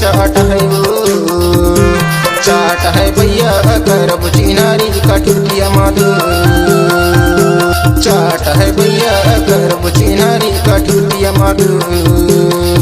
चाट है वो चाट है भैया करब चिनारी कठुतिया माधो चाट है भैया करब चिनारी कठुतिया माधो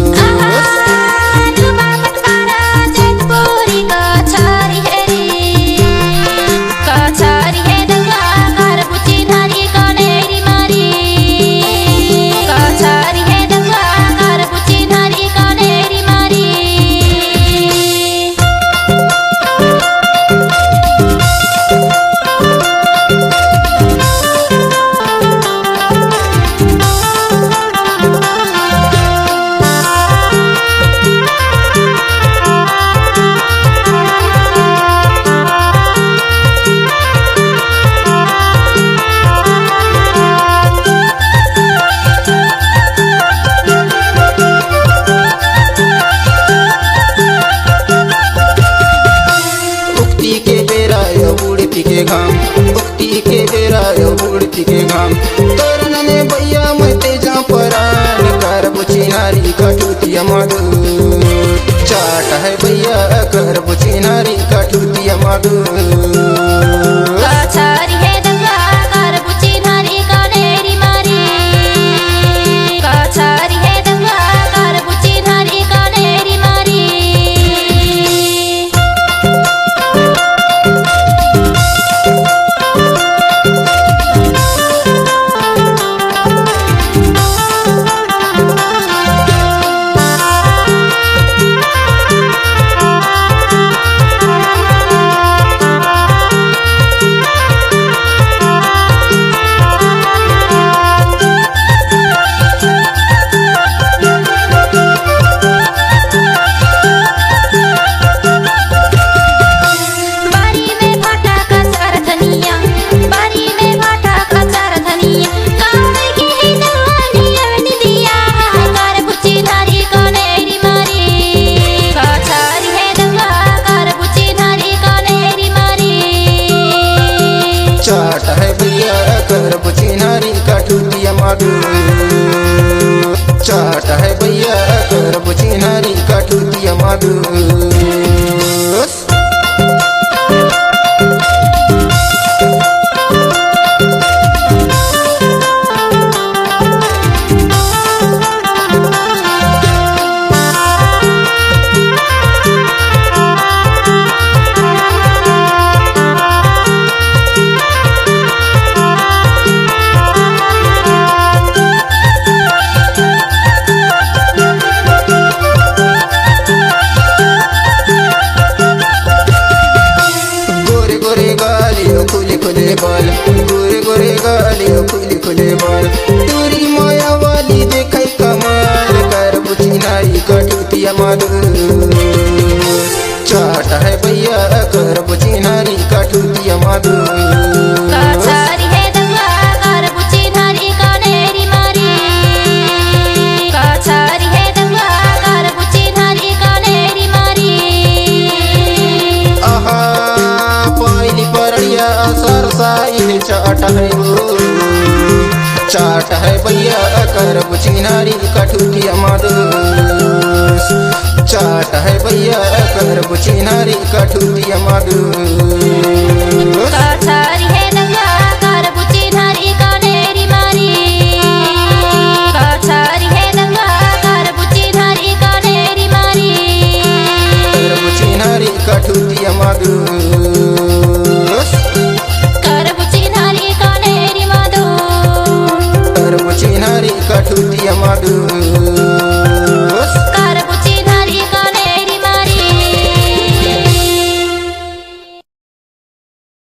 के घाम उक्ति के बेरा उड़ती के घाम तोरन में भैया मैं तेजा परान करब चिनारी कठुतिया माधो चाट है भैया करब चिनारी कठुतिया माधो चाट है भैया करब चिनारी कठुतिया माधो चाट है भैया करब चिनारी कठुतिया माधो खुले बाल गोरे गोरे गालियो खुले खुले बाल टूरी माया वाली देखे कमाल करब चिनारी कठुतिया माधो चाट है भैया करब चिनारी कठुतिया माधो चाट है वो चाट है भैया करब चिनारी कठुतिया माधो चाट है भैया करब चिनारी कठुतिया माधो चिनारी कठुतिया माधो चिनारी कठुतिया माधो